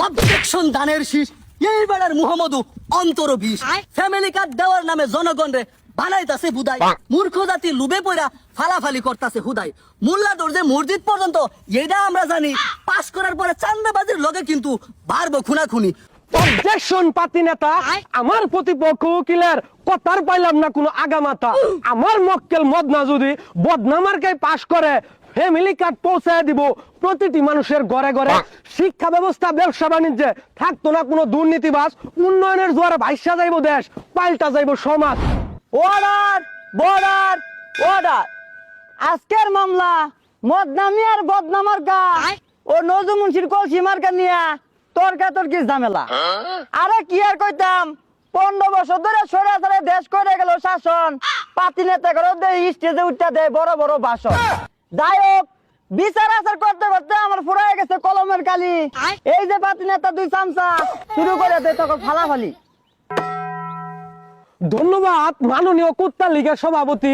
Objection দানের শীষ এইবারের মুহাম্মদু অন্তর বিষ ফ্যামিলি কার্ড দেওয়ার নামে জনগণরে বানাইতাছে বুদাই মূর্খ জাতি লুবে পয়রা ফালাফালি করতাছে হুদাই মোল্লা দরজে মসজিদ পর্যন্ত এটা আমরা জানি পাস করার পরে চান্দাবাজির লগে কিন্তু বাড়বো খুনাখুনি। অবজেকশন পাতি নেতা আমার প্রতিপক্ষ উকিলের কথার পাইলাম না কোনো আগামাতা। আমার মক্কেল মদনা যদি বদনামার্কায় পাশ করে ফ্যামিলি কার্ড পৌঁছায় দিব প্রতিটি মানুষের ঘরে ঘরে। শিক্ষা ব্যবস্থা ব্যবসা বাণিজ্যে থাকতো না কোনো দুর্নীতিবাজ। উন্নয়নের জোয়ারে ভাইসা যাইব দেশ, পাল্টা যাইব সমাজ। Order border order. আজকের মামলা মদনামি আর বদনামার গা ও নজু মুন্সির কলসি মার্কা নিয়া তর্কাতর্কি ঝামেলা। আরে কি আর কইতাম, 15 বছর ধরে সরাসরি দেশ করে গেল শাসন, পাতি নেতা করে স্টেজে উঠতে দেয় বড় বড় ভাষণ। যাই হোক, বিচার আচার করতে করতে আমার ফুরাই গেছে কলমের কালি। এই যে পাতি নেতা দুই চামচা শুরু করে দেয় তখন ফালাফালি। ধন্যবাদ মাননীয় কুত্তা লীগের সভাপতি।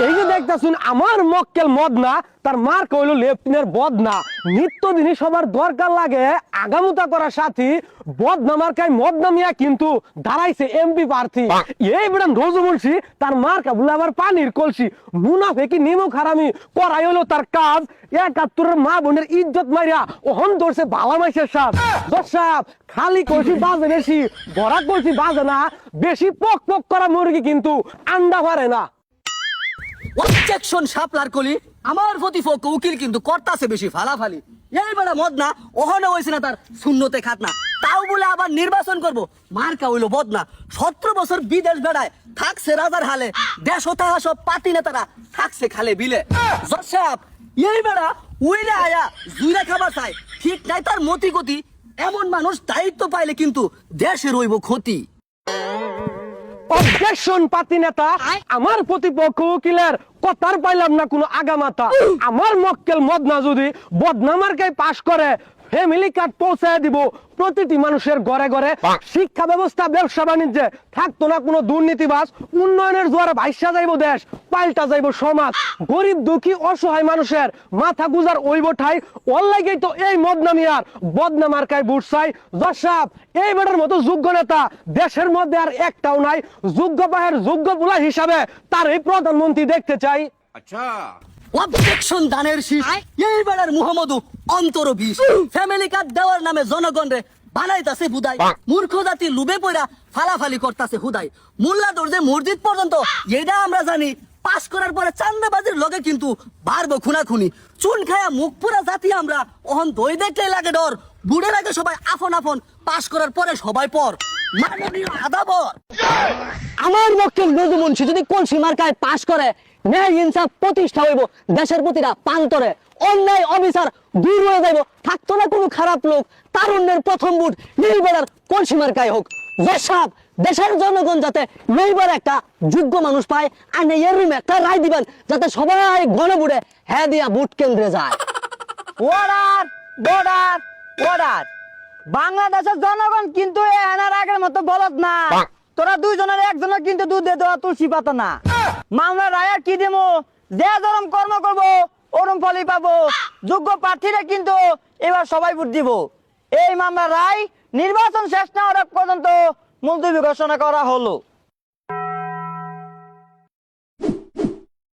এই যে দেখতেছুন আমার মক্কেল মদনা, তার মার্ক হইল লেফটিনের বদনা। নিত্যদিনই সবার দরকার লাগে আগামুতা করার সাথী। বদনা মার্কায় মদনা মিয়া কিন্তু দাঁড়াইছে এমপি প্রার্থী। এই বেড়ান রোজু মুন্সি তার মার্কা বলে আবার পানির কলসি। মুনাফেকি নিমক হারামি করাই হলো তার কাজ। 71 মা বোনের ইজ্জত মাইরা ওহন ধরছে বালা মাইসের সাথ। দর্শক খালি কলসি বাজে বেশি, ভরা কলসি বাজে না বেশি। পক পক করা মুরগি কিন্তু আন্ডা পারে না। অবজেকশন শাপলার কলি আমার প্রতিপক্ষ উকিল কিন্তু করতাছে বেশি ফালাফালি। এইবারে মদনা ওহনে হইছে না তার শূন্যতে খাতনা, তাও বলে আবার নির্বাচন করব। মার্কা হইলো বদনা। 17 বছর বিদেশ বেড়ায় থাকছে রাজার হালে, দেশ হতা সব পাতি নেতারা থাকছে খালে বিলে। জসাব এইবারা উইলে আয়া জুইরা খাবার চাই, ঠিক নাই তার মতি গতি। এমন মানুষ দায়িত্ব পাইলে কিন্তু দেশে রইব ক্ষতি। অবজেকশন পাতি নেতা আমার প্রতিপক্ষ উকিলের কথার পাইলাম না কোনো আগামাতা। আমার মক্কেল মদনা যদি বদনামার্কায় পাশ করে ফ্যামিলি কার্ড পৌঁছায় দিব প্রতিটি মানুষের ঘরে ঘরে। শিক্ষা ব্যবস্থা ব্যবসা বাণিজ্যে থাকতো না কোনো দুর্নীতিবাজ। উন্নয়নের জোয়ারে ভাইসা যাইব দেশ, পাল্টা যাইব সমাজ। গরিব দুঃখী অসহায় মানুষের মাথা গুজার ওইব ঠাই। ওর লাগেই তো এই মদনামিয়ার বদনামার্কায় বুট চাই। দর্শক এই বেটার মতো যোগ্য নেতা দেশের মধ্যে আর একটাও নাই। যোগ্য পাহের যোগ্য পুলা হিসাবে তার এই প্রধানমন্ত্রী দেখতে চাই। আচ্ছা অবজেকশন দানের শীষ এইবারের মুহাম্মদু অন্তর বিষ ফ্যামিলি কার্ড দেওয়ার নামে জনগণরে বানাইতাছে বুদাই মূর্খ জাতি লুবে পয়রা ফালাফালি করতাছে হুদাই মোল্লা দরজে মসজিদ পর্যন্ত এটা আমরা জানি পাস করার পরে চান্দাবাজির লগে কিন্তু বাড়বো খুনাখুনি চুন খায়া মুখ পুরা জাতি আমরা ওহন দই দেখলে লাগে ডর বুড়ে লাগে সবাই আফন আফন পাস করার পরে সবাই পর মাননীয় আদাবর। আমার মক্কেল নজু মুন্সি যদি কলসি মার্কায় পাস করে ন্যায় ইনসাফ প্রতিষ্ঠা হইব দেশের প্রতিটা প্রান্তরে। অন্যায় অবিচার দূর হয়ে যাইব, থাকতো না কোনো খারাপ লোক। তারুণ্যের প্রথম ভোট নির্বাচন কলসি মার্কায় হোক। দর্শক দেশের জনগণ যাতে নির্বাচন একটা যোগ্য মানুষ পায় আর এর রুমে একটা রায় দিবেন যাতে সবাই গণে বুড়ে হ্যাঁ দিয়া ভোট কেন্দ্রে যায়। Order border order. বাংলাদেশের জনগণ কিন্তু এনার আগের মতো বলদ না। তোরা দুইজনের একজনের কিন্তু দুধে দেওয়া তুলসী পাতা না। মামলা রায় কি দেবো, যে যেরকম কর্ম করবো ওরম ফলই পাবো। যোগ্য প্রার্থীরা কিন্তু এবার সবাই ভোট দিব। এই মামলা রায় নির্বাচন শেষ না হওয়ার পর্যন্ত মুলতবি ঘোষণা করা হলো।